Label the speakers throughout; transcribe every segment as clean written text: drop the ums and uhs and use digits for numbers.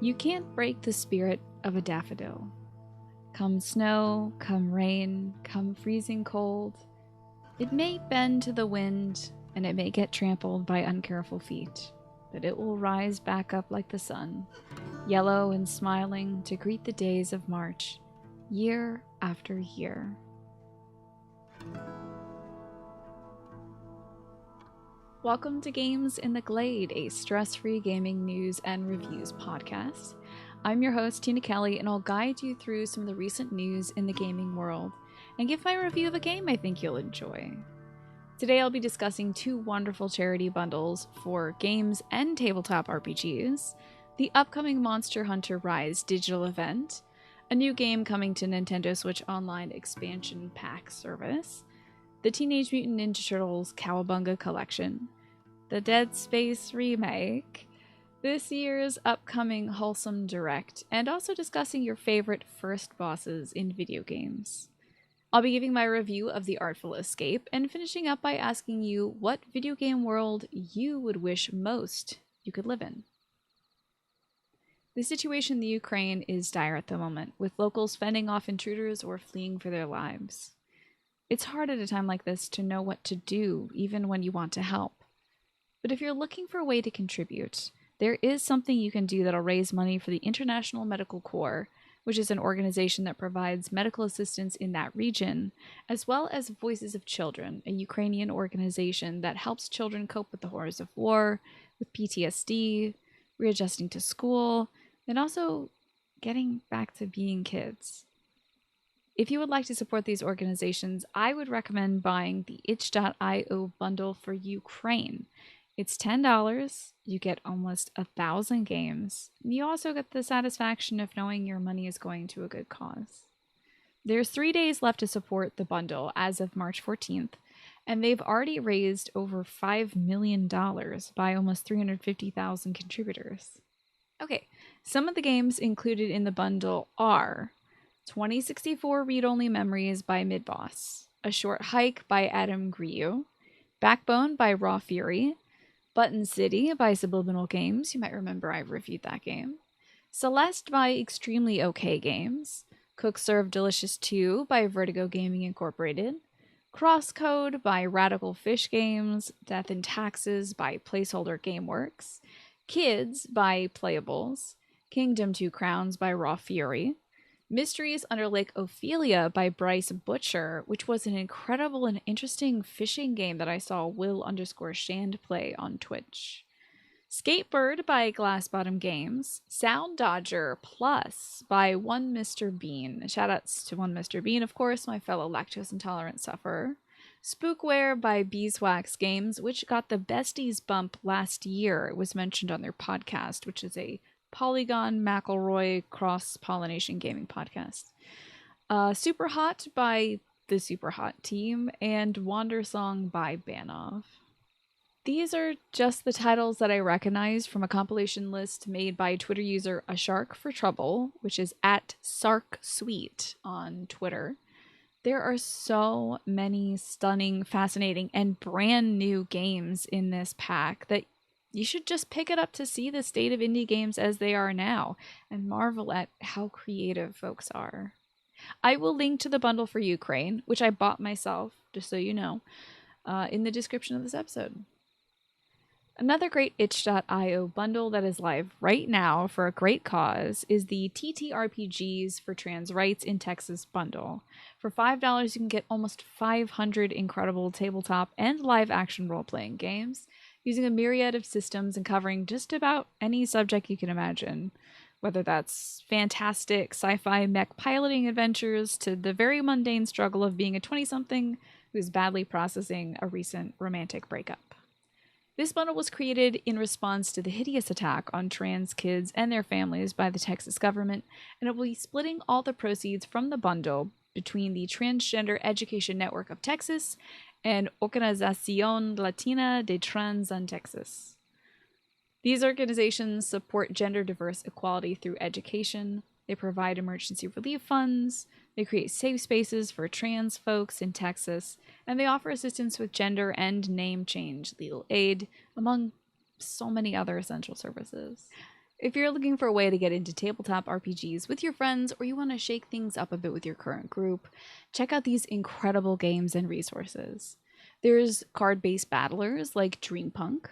Speaker 1: You can't break the spirit of a daffodil. Come snow, come rain, come freezing cold. It may bend to the wind, and it may get trampled by uncareful feet, but it will rise back up like the sun, yellow and smiling to greet the days of March, year after year. Welcome to Games in the Glade, a stress-free gaming news and reviews podcast. I'm your host, Tina Kelly, and I'll guide you through some of the recent news in the gaming world and give my review of a game I think you'll enjoy. Today I'll be discussing two wonderful charity bundles for games and tabletop RPGs, the upcoming Monster Hunter Rise digital event, a new game coming to Nintendo Switch Online expansion pack service, the Teenage Mutant Ninja Turtles Cowabunga collection, the Dead Space Remake, this year's upcoming Wholesome Direct, and also discussing your favorite first bosses in video games. I'll be giving my review of the Artful Escape and finishing up by asking you what video game world you would wish most you could live in. The situation in the Ukraine is dire at the moment, with locals fending off intruders or fleeing for their lives. It's hard at a time like this to know what to do, even when you want to help. But if you're looking for a way to contribute, there is something you can do that'll raise money for the International Medical Corps, which is an organization that provides medical assistance in that region, as well as Voices of Children, a Ukrainian organization that helps children cope with the horrors of war, with PTSD, readjusting to school, and also getting back to being kids. If you would like to support these organizations, I would recommend buying the itch.io bundle for Ukraine. It's $10, you get almost 1,000 games, and you also get the satisfaction of knowing your money is going to a good cause. There's 3 days left to support the bundle as of March 14th, and they've already raised over $5 million by almost 350,000 contributors. Okay, some of the games included in the bundle are 2064 Read-Only Memories by Midboss, A Short Hike by Adam Grieu, Backbone by Raw Fury, Button City by Subliminal Games, you might remember I reviewed that game, Celeste by Extremely OK Games, Cook Serve Delicious 2 by Vertigo Gaming Incorporated, Crosscode by Radical Fish Games, Death and Taxes by Placeholder Gameworks, Kids by Playables, Kingdom 2 Crowns by Raw Fury, Mysteries Under Lake Ophelia by Bryce Butcher, which was an incredible and interesting fishing game that I saw Will_Shand play on Twitch. Skatebird by Glassbottom Games, Sound Dodger Plus by One Mr. Bean. Shoutouts to One Mr. Bean, of course, my fellow lactose intolerant sufferer. Spookware by Beeswax Games, which got the Besties bump last year. It was mentioned on their podcast, which is a Polygon McElroy cross-pollination gaming podcast. Super Hot by the Super Hot team, and Wandersong by Banov. These are just the titles that I recognize from a compilation list made by Twitter user A Shark for Trouble, which is at SarkSweet on Twitter. There are so many stunning, fascinating, and brand new games in this pack that you should just pick it up to see the state of indie games as they are now and marvel at how creative folks are. I will link to the bundle for Ukraine, which I bought myself, just so you know, in the description of this episode. Another great itch.io bundle that is live right now for a great cause is the TTRPGs for Trans Rights in Texas bundle. For $5, you can get almost 500 incredible tabletop and live action role-playing games, using a myriad of systems and covering just about any subject you can imagine, whether that's fantastic sci-fi mech piloting adventures to the very mundane struggle of being a 20-something who's badly processing a recent romantic breakup. This bundle was created in response to the hideous attack on trans kids and their families by the Texas government, and it will be splitting all the proceeds from the bundle between the Transgender Education Network of Texas and Organización Latina de Trans en Texas. These organizations support gender diverse equality through education, they provide emergency relief funds, they create safe spaces for trans folks in Texas, and they offer assistance with gender and name change legal aid, among so many other essential services. If you're looking for a way to get into tabletop RPGs with your friends, or you want to shake things up a bit with your current group, check out these incredible games and resources. There's card-based battlers like Dreampunk.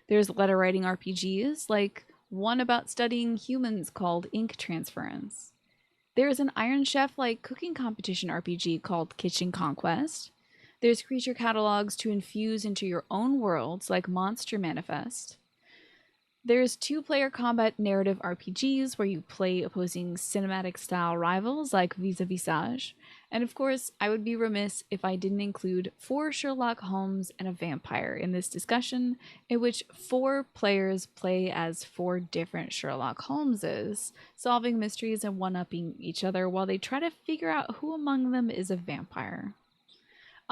Speaker 1: There's letter writing RPGs like one about studying humans called Ink Transference. There's an Iron Chef-like cooking competition RPG called Kitchen Conquest. There's creature catalogs to infuse into your own worlds like Monster Manifest. There's two-player combat narrative RPGs where you play opposing cinematic-style rivals like Vis-a-Visage. And of course, I would be remiss if I didn't include 4 Sherlock Holmes and a vampire in this discussion, in which 4 players play as 4 different Sherlock Holmeses, solving mysteries and one-upping each other while they try to figure out who among them is a vampire.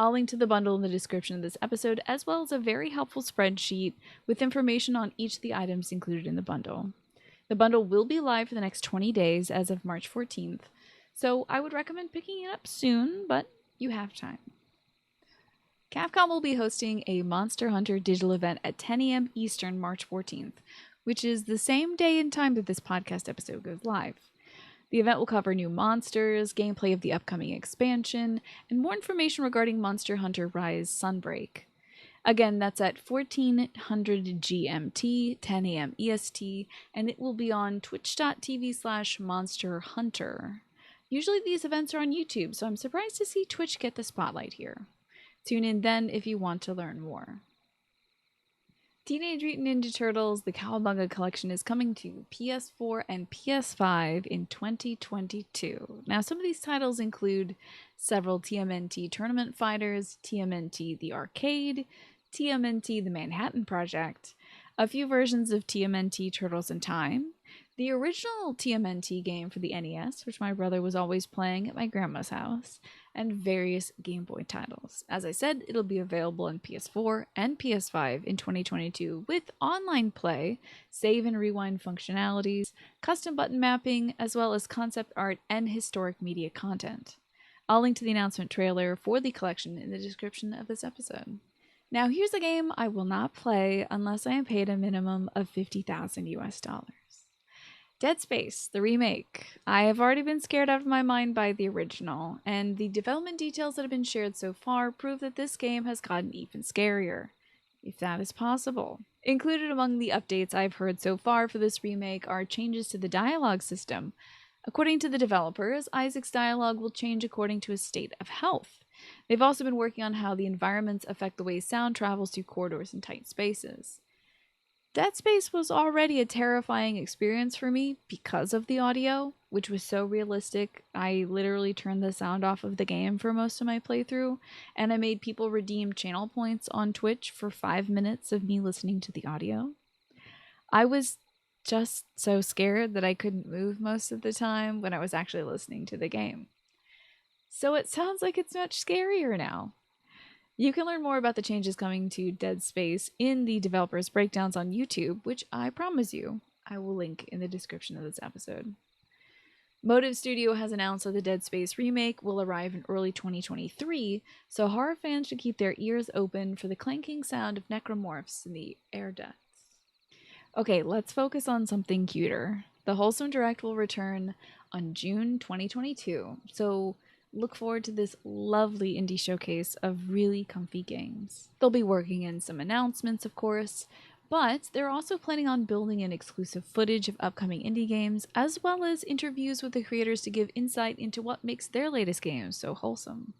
Speaker 1: I'll link to the bundle in the description of this episode, as well as a very helpful spreadsheet with information on each of the items included in the bundle. The bundle will be live for the next 20 days as of March 14th, so I would recommend picking it up soon, but you have time. Capcom will be hosting a Monster Hunter digital event at 10 a.m. Eastern March 14th, which is the same day and time that this podcast episode goes live. The event will cover new monsters, gameplay of the upcoming expansion, and more information regarding Monster Hunter Rise Sunbreak. Again, that's at 1400 GMT, 10 a.m. EST, and it will be on twitch.tv/Monster Hunter. Usually these events are on YouTube, so I'm surprised to see Twitch get the spotlight here. Tune in then if you want to learn more. Teenage Mutant Ninja Turtles: The Cowabunga Collection is coming to PS4 and PS5 in 2022. Now, some of these titles include several TMNT tournament fighters, TMNT the Arcade, TMNT the Manhattan Project, a few versions of TMNT Turtles in Time, the original TMNT game for the NES, which my brother was always playing at my grandma's house, and various Game Boy titles. As I said, it'll be available on PS4 and PS5 in 2022 with online play, save and rewind functionalities, custom button mapping, as well as concept art and historic media content. I'll link to the announcement trailer for the collection in the description of this episode. Now here's a game I will not play unless I am paid a minimum of $50,000 US. Dead Space, the remake. I have already been scared out of my mind by the original, and the development details that have been shared so far prove that this game has gotten even scarier, if that is possible. Included among the updates I've heard so far for this remake are changes to the dialogue system. According to the developers, Isaac's dialogue will change according to his state of health. They've also been working on how the environments affect the way sound travels through corridors and tight spaces. Dead Space was already a terrifying experience for me because of the audio, which was so realistic. I literally turned the sound off of the game for most of my playthrough, and I made people redeem channel points on Twitch for 5 minutes of me listening to the audio. I was just so scared that I couldn't move most of the time when I was actually listening to the game. So it sounds like it's much scarier now. You can learn more about the changes coming to Dead Space in the developers' breakdowns on YouTube, which I promise you I will link in the description of this episode. Motive Studio has announced that the Dead Space remake will arrive in early 2023, so horror fans should keep their ears open for the clanking sound of necromorphs in the air ducts. Okay, let's focus on something cuter. The Wholesome Direct will return on June 2022, so look forward to this lovely indie showcase of really comfy games. They'll be working in some announcements, of course, but they're also planning on building in exclusive footage of upcoming indie games, as well as interviews with the creators to give insight into what makes their latest games so wholesome.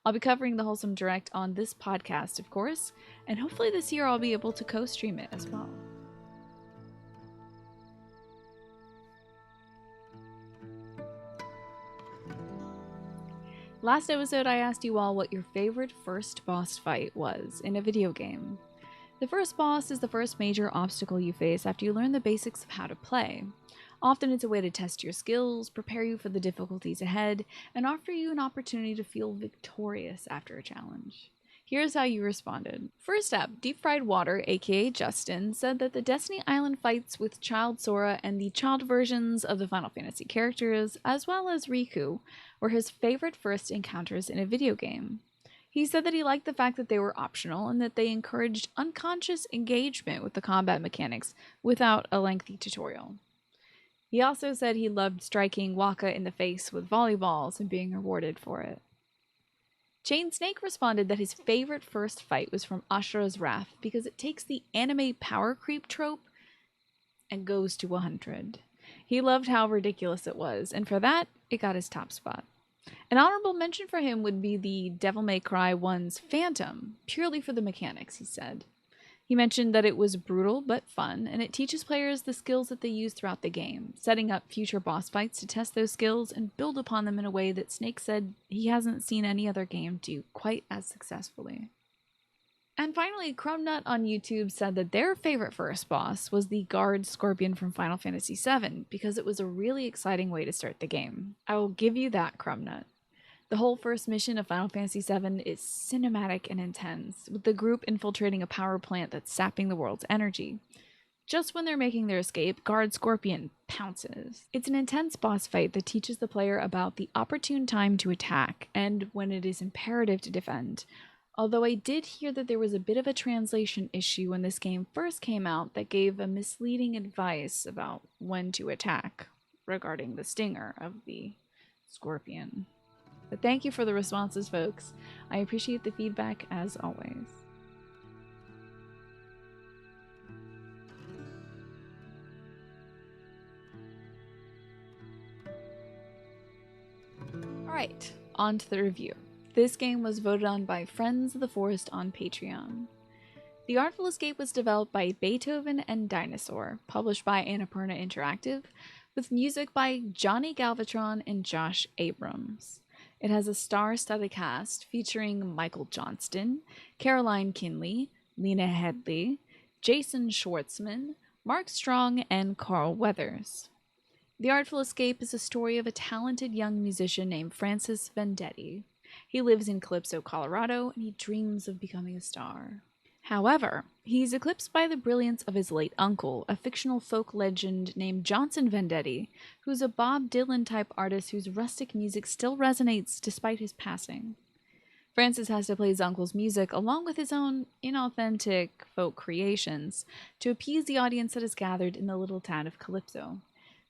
Speaker 1: I'll be covering the Wholesome Direct on this podcast, of course, and hopefully this year I'll be able to co-stream it as well. Last episode, I asked you all what your favorite first boss fight was in a video game. The first boss is the first major obstacle you face after you learn the basics of how to play. Often it's a way to test your skills, prepare you for the difficulties ahead, and offer you an opportunity to feel victorious after a challenge. Here's how you responded. First up, Deep Fried Water, aka Justin, said that the Destiny Island fights with Child Sora and the child versions of the Final Fantasy characters, as well as Riku, were his favorite first encounters in a video game. He said that he liked the fact that they were optional and that they encouraged unconscious engagement with the combat mechanics without a lengthy tutorial. He also said he loved striking Waka in the face with volleyballs and being rewarded for it. Chain Snake responded that his favorite first fight was from Ashura's Wrath because it takes the anime power creep trope and goes to 100. He loved how ridiculous it was, and for that, it got his top spot. An honorable mention for him would be the Devil May Cry 1's Phantom, purely for the mechanics, he said. He mentioned that it was brutal but fun, and it teaches players the skills that they use throughout the game, setting up future boss fights to test those skills and build upon them in a way that Snake said he hasn't seen any other game do quite as successfully. And finally, Crumnut on YouTube said that their favorite first boss was the Guard Scorpion from Final Fantasy VII because it was a really exciting way to start the game. I will give you that, Crumnut. The whole first mission of Final Fantasy VII is cinematic and intense, with the group infiltrating a power plant that's sapping the world's energy. Just when they're making their escape, Guard Scorpion pounces. It's an intense boss fight that teaches the player about the opportune time to attack and when it is imperative to defend. Although I did hear that there was a bit of a translation issue when this game first came out that gave a misleading advice about when to attack regarding the stinger of the scorpion. But thank you for the responses, folks. I appreciate the feedback as always. Alright, on to the review. This game was voted on by Friends of the Forest on Patreon. The Artful Escape was developed by Beethoven and Dinosaur, published by Annapurna Interactive, with music by Johnny Galvatron and Josh Abrams. It has a star-studded cast featuring Michael Johnston, Caroline Kinley, Lena Headley, Jason Schwartzman, Mark Strong, and Carl Weathers. The Artful Escape is a story of a talented young musician named Francis Vendetti. He lives in Calypso, Colorado, and he dreams of becoming a star. However, he's eclipsed by the brilliance of his late uncle, a fictional folk legend named Johnson Vendetti, who's a Bob Dylan-type artist whose rustic music still resonates despite his passing. Francis has to play his uncle's music along with his own inauthentic folk creations to appease the audience that is gathered in the little town of Calypso.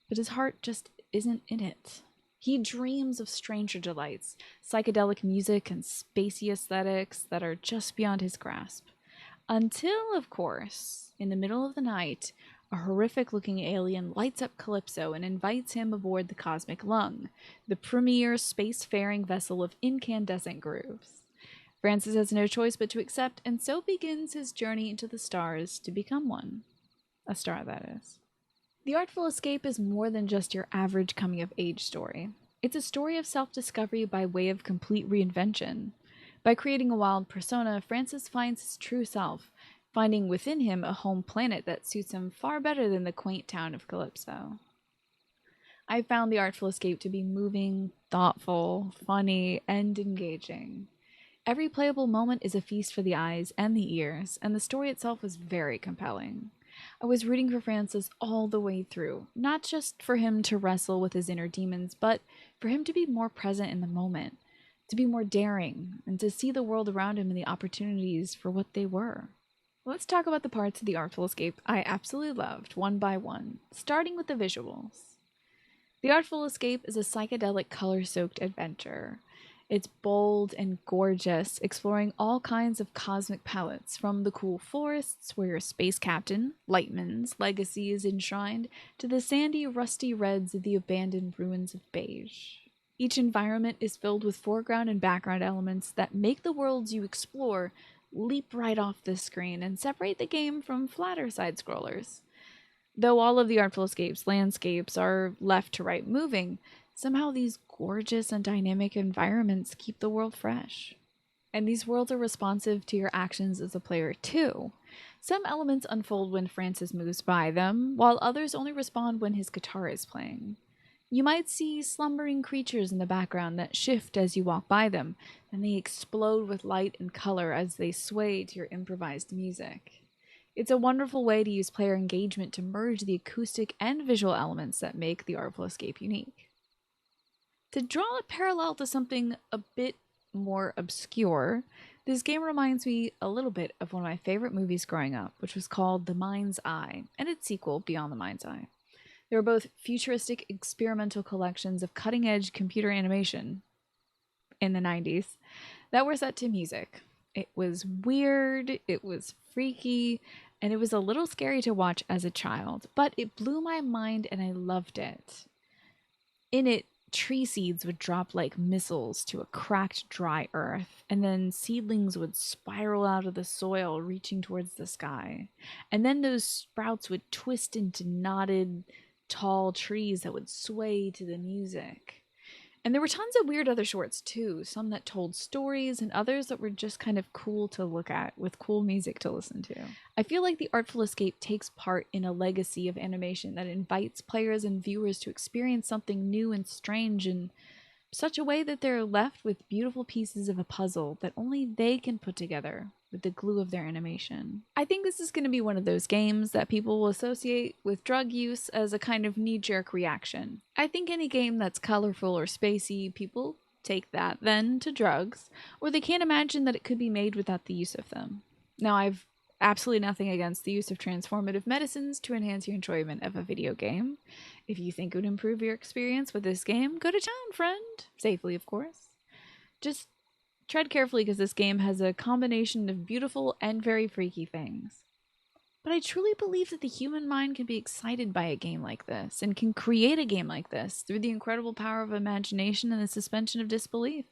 Speaker 1: But his heart just isn't in it. He dreams of stranger delights, psychedelic music, and spacey aesthetics that are just beyond his grasp. Until, of course, in the middle of the night, a horrific-looking alien lights up Calypso and invites him aboard the Cosmic Lung, the premier spacefaring vessel of incandescent grooves. Francis has no choice but to accept, and so begins his journey into the stars to become one. A star, that is. The Artful Escape is more than just your average coming-of-age story. It's a story of self-discovery by way of complete reinvention. By creating a wild persona, Francis finds his true self, finding within him a home planet that suits him far better than the quaint town of Calypso. I found The Artful Escape to be moving, thoughtful, funny, and engaging. Every playable moment is a feast for the eyes and the ears, and the story itself was very compelling. I was rooting for Francis all the way through, not just for him to wrestle with his inner demons, but for him to be more present in the moment, to be more daring, and to see the world around him and the opportunities for what they were. Let's talk about the parts of The Artful Escape I absolutely loved, one by one, starting with the visuals. The Artful Escape is a psychedelic, color-soaked adventure. It's bold and gorgeous, exploring all kinds of cosmic palettes, from the cool forests where your space captain, Lightman's, legacy is enshrined, to the sandy, rusty reds of the abandoned ruins of beige. Each environment is filled with foreground and background elements that make the worlds you explore leap right off the screen and separate the game from flatter side-scrollers. Though all of the Artful Escape's landscapes are left to right moving, somehow these gorgeous and dynamic environments keep the world fresh. And these worlds are responsive to your actions as a player too. Some elements unfold when Francis moves by them, while others only respond when his guitar is playing. You might see slumbering creatures in the background that shift as you walk by them, and they explode with light and color as they sway to your improvised music. It's a wonderful way to use player engagement to merge the acoustic and visual elements that make The Artful Escape unique. To draw a parallel to something a bit more obscure, this game reminds me a little bit of one of my favorite movies growing up, which was called The Mind's Eye, and its sequel, Beyond the Mind's Eye. They were both futuristic experimental collections of cutting-edge computer animation in the 90s that were set to music. It was weird, it was freaky, and it was a little scary to watch as a child, but it blew my mind and I loved it. In it, tree seeds would drop like missiles to a cracked, dry earth, and then seedlings would spiral out of the soil, reaching towards the sky. And then those sprouts would twist into knotted, tall trees that would sway to the music. And there were tons of weird other shorts too, some that told stories and others that were just kind of cool to look at with cool music to listen to. I feel like the Artful Escape takes part in a legacy of animation that invites players and viewers to experience something new and strange in such a way that they're left with beautiful pieces of a puzzle that only they can put together with the glue of their animation. I think this is going to be one of those games that people will associate with drug use as a kind of knee-jerk reaction. I think any game that's colorful or spacey, people take that then to drugs, or they can't imagine that it could be made without the use of them. Now, I've absolutely nothing against the use of transformative medicines to enhance your enjoyment of a video game. If you think it would improve your experience with this game, go to town, friend. Safely, of course. Just tread carefully because this game has a combination of beautiful and very freaky things. But I truly believe that the human mind can be excited by a game like this and can create a game like this through the incredible power of imagination and the suspension of disbelief.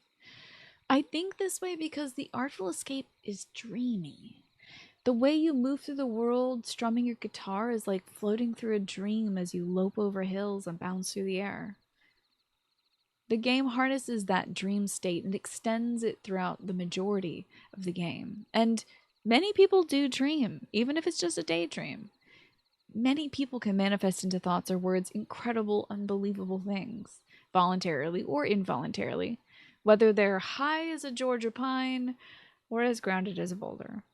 Speaker 1: I think this way because the Artful Escape is dreamy. The way you move through the world strumming your guitar is like floating through a dream as you lope over hills and bounce through the air. The game harnesses that dream state and extends it throughout the majority of the game. And many people do dream, even if it's just a daydream. Many people can manifest into thoughts or words incredible, unbelievable things, voluntarily or involuntarily, whether they're high as a Georgia pine or as grounded as a boulder.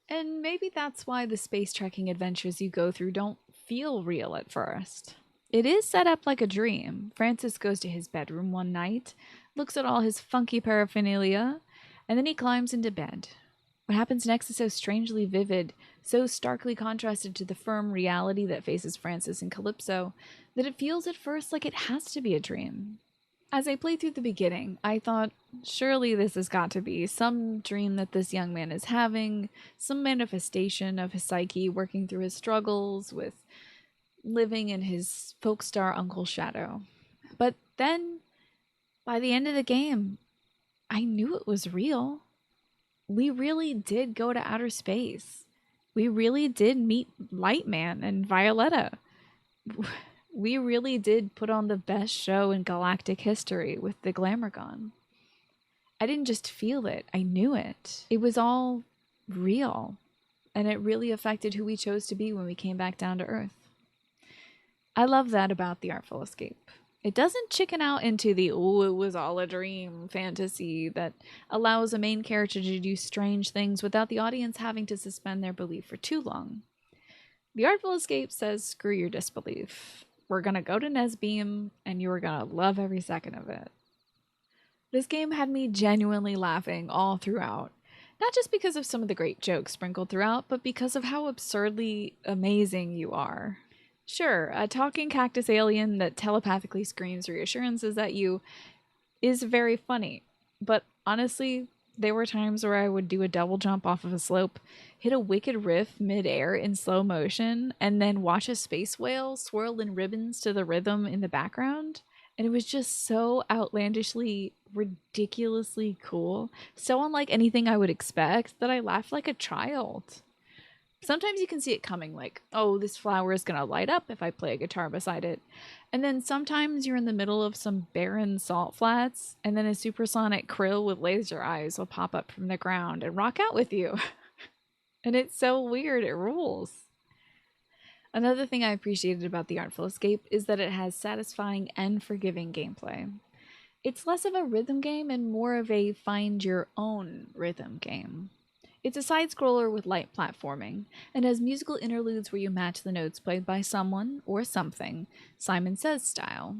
Speaker 1: And maybe that's why the space trekking adventures you go through don't feel real at first. It is set up like a dream. Francis goes to his bedroom one night, looks at all his funky paraphernalia, and then he climbs into bed. What happens next is so strangely vivid, so starkly contrasted to the firm reality that faces Francis and Calypso, that it feels at first like it has to be a dream. As I played through the beginning, I thought, surely this has got to be some dream that this young man is having, some manifestation of his psyche working through his struggles with living in his folk star uncle's shadow. But then, by the end of the game, I knew it was real. We really did go to outer space. We really did meet Lightman and Violetta. We really did put on the best show in galactic history with the Glamourgon. I didn't just feel it, I knew it. It was all real, and it really affected who we chose to be when we came back down to Earth. I love that about the Artful Escape. It doesn't chicken out into the, oh, it was all a dream fantasy that allows a main character to do strange things without the audience having to suspend their belief for too long. The Artful Escape says, screw your disbelief. We're gonna go to Nesbeam, and you are gonna love every second of it. This game had me genuinely laughing all throughout. Not just because of some of the great jokes sprinkled throughout, but because of how absurdly amazing you are. Sure, a talking cactus alien that telepathically screams reassurances at you is very funny, but honestly, there were times where I would do a double jump off of a slope, hit a wicked riff mid-air in slow motion, and then watch a space whale swirl in ribbons to the rhythm in the background. And it was just so outlandishly, ridiculously cool, so unlike anything I would expect, that I laughed like a child. Sometimes you can see it coming, like, oh, this flower is gonna light up if I play a guitar beside it. And then sometimes you're in the middle of some barren salt flats, and then a supersonic krill with laser eyes will pop up from the ground and rock out with you. And it's so weird, it rules. Another thing I appreciated about the Artful Escape is that it has satisfying and forgiving gameplay. It's less of a rhythm game and more of a find your own rhythm game. It's a side-scroller with light platforming, and has musical interludes where you match the notes played by someone, or something, Simon Says style.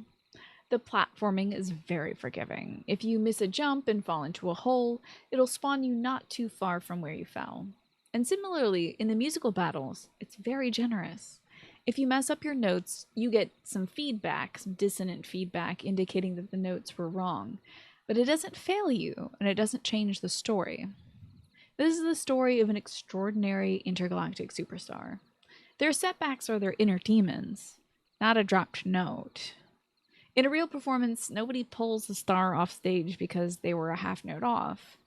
Speaker 1: The platforming is very forgiving. If you miss a jump and fall into a hole, it'll spawn you not too far from where you fell. And similarly, in the musical battles, it's very generous. If you mess up your notes, you get some feedback, some dissonant feedback indicating that the notes were wrong. But it doesn't fail you, and it doesn't change the story. This is the story of an extraordinary intergalactic superstar. Their setbacks are their inner demons, not a dropped note. In a real performance, nobody pulls the star off stage because they were a half note off.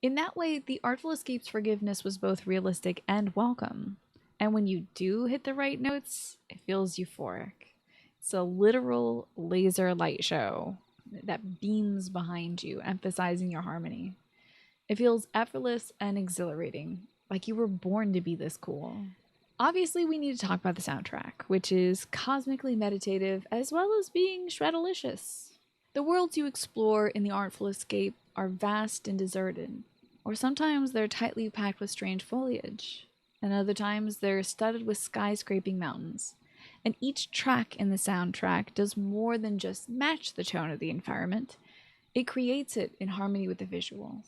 Speaker 1: In that way, the Artful Escape's forgiveness was both realistic and welcome. And when you do hit the right notes, it feels euphoric. It's a literal laser light show that beams behind you, emphasizing your harmony. It feels effortless and exhilarating, like you were born to be this cool. Obviously, we need to talk about the soundtrack, which is cosmically meditative as well as being shredalicious. The worlds you explore in the Artful Escape are vast and deserted, or sometimes they're tightly packed with strange foliage, and other times they're studded with skyscraping mountains. And each track in the soundtrack does more than just match the tone of the environment, it creates it in harmony with the visuals.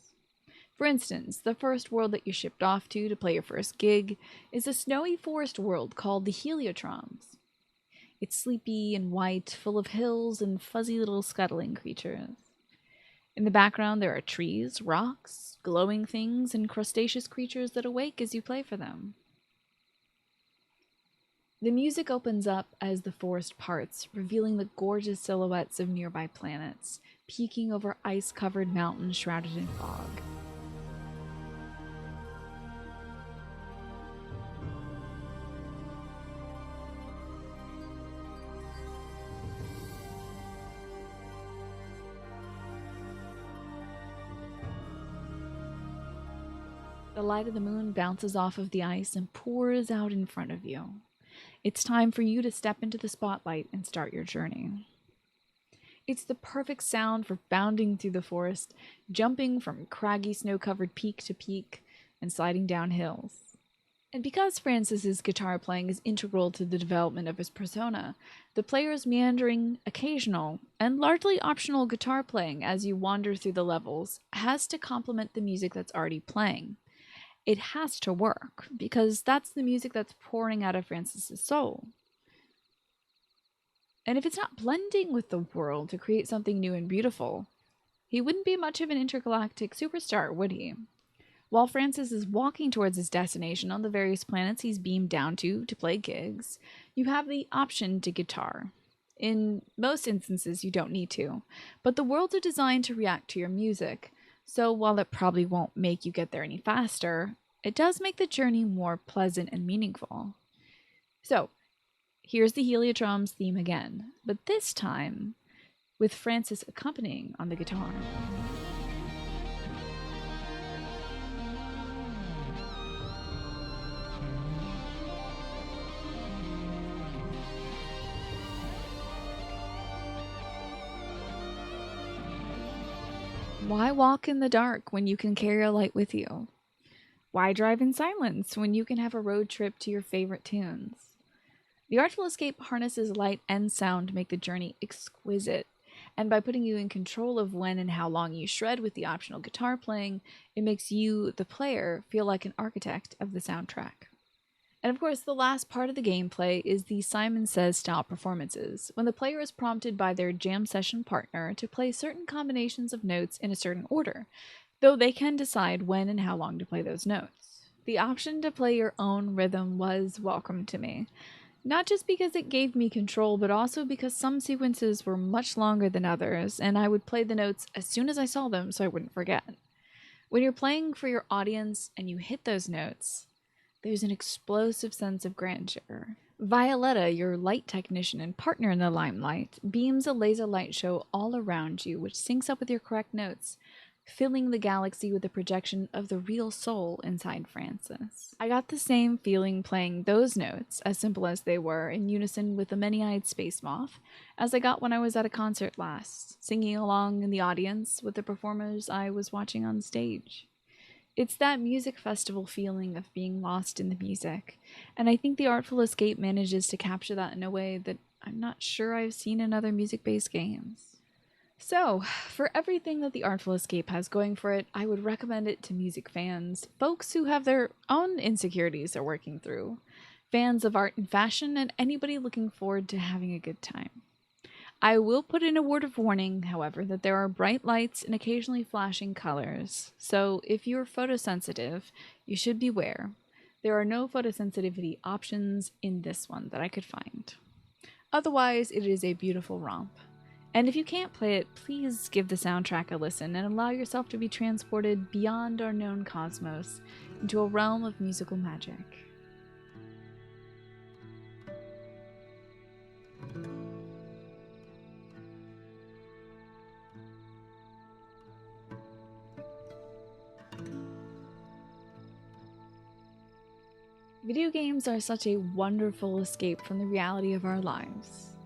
Speaker 1: For instance, the first world that you shipped off to play your first gig is a snowy forest world called the Heliotroms. It's sleepy and white, full of hills and fuzzy little scuttling creatures. In the background there are trees, rocks, glowing things, and crustaceous creatures that awake as you play for them. The music opens up as the forest parts, revealing the gorgeous silhouettes of nearby planets, peeking over ice-covered mountains shrouded in fog. The light of the moon bounces off of the ice and pours out in front of you. It's time for you to step into the spotlight and start your journey. It's the perfect sound for bounding through the forest, jumping from craggy snow-covered peak to peak, and sliding down hills. And because Francis's guitar playing is integral to the development of his persona, the player's meandering, occasional, and largely optional guitar playing as you wander through the levels has to complement the music that's already playing. It has to work, because that's the music that's pouring out of Francis's soul. And if it's not blending with the world to create something new and beautiful, he wouldn't be much of an intergalactic superstar, would he? While Francis is walking towards his destination on the various planets he's beamed down to play gigs, you have the option to guitar. In most instances, you don't need to, but the worlds are designed to react to your music, so while it probably won't make you get there any faster, it does make the journey more pleasant and meaningful. So, here's the Heliotrom's theme again, but this time with Francis accompanying on the guitar. Why walk in the dark when you can carry a light with you? Why drive in silence when you can have a road trip to your favorite tunes? The Artful Escape harnesses light and sound to make the journey exquisite, and by putting you in control of when and how long you shred with the optional guitar playing, it makes you, the player, feel like an architect of the soundtrack. And of course, the last part of the gameplay is the Simon Says style performances, when the player is prompted by their jam session partner to play certain combinations of notes in a certain order, though they can decide when and how long to play those notes. The option to play your own rhythm was welcome to me, not just because it gave me control, but also because some sequences were much longer than others, and I would play the notes as soon as I saw them so I wouldn't forget. When you're playing for your audience and you hit those notes, there's an explosive sense of grandeur. Violetta, your light technician and partner in the limelight, beams a laser light show all around you, which syncs up with your correct notes, filling the galaxy with a projection of the real soul inside Francis. I got the same feeling playing those notes, as simple as they were, in unison with the many-eyed space moth, as I got when I was at a concert last, singing along in the audience with the performers I was watching on stage. It's that music festival feeling of being lost in the music, and I think the Artful Escape manages to capture that in a way that I'm not sure I've seen in other music-based games. So, for everything that the Artful Escape has going for it, I would recommend it to music fans, folks who have their own insecurities they're working through, fans of art and fashion, and anybody looking forward to having a good time. I will put in a word of warning, however, that there are bright lights and occasionally flashing colors, so if you're photosensitive, you should beware. There are no photosensitivity options in this one that I could find. Otherwise, it is a beautiful romp. And if you can't play it, please give the soundtrack a listen and allow yourself to be transported beyond our known cosmos into a realm of musical magic. Video games are such a wonderful escape from the reality of our lives.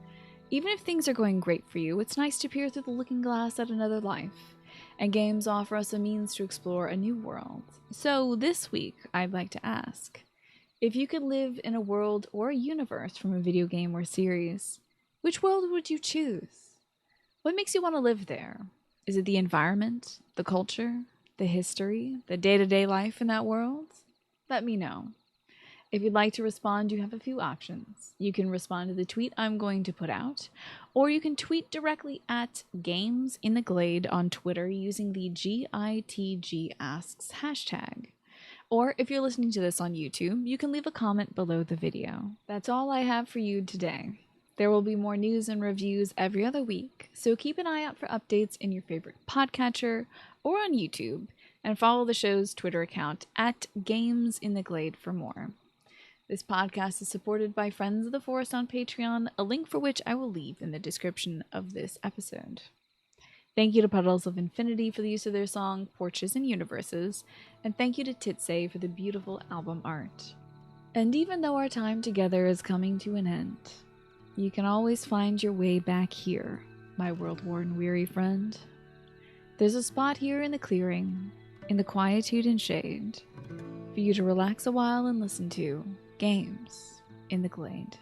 Speaker 1: Even if things are going great for you, it's nice to peer through the looking glass at another life, and games offer us a means to explore a new world. So this week, I'd like to ask, if you could live in a world or a universe from a video game or series, which world would you choose? What makes you want to live there? Is it the environment, the culture, the history, the day-to-day life in that world? Let me know. If you'd like to respond, you have a few options. You can respond to the tweet I'm going to put out, or you can tweet directly at Games in the Glade on Twitter using the GITGasks hashtag. Or if you're listening to this on YouTube, you can leave a comment below the video. That's all I have for you today. There will be more news and reviews every other week, so keep an eye out for updates in your favorite podcatcher or on YouTube, and follow the show's Twitter account at Games in the Glade for more. This podcast is supported by Friends of the Forest on Patreon, a link for which I will leave in the description of this episode. Thank you to Puddles of Infinity for the use of their song Porches and Universes, and thank you to Titsay for the beautiful album art. And even though our time together is coming to an end, you can always find your way back here, my world-worn weary friend. There's a spot here in the clearing, in the quietude and shade, for you to relax a while and listen to Games in the Glade.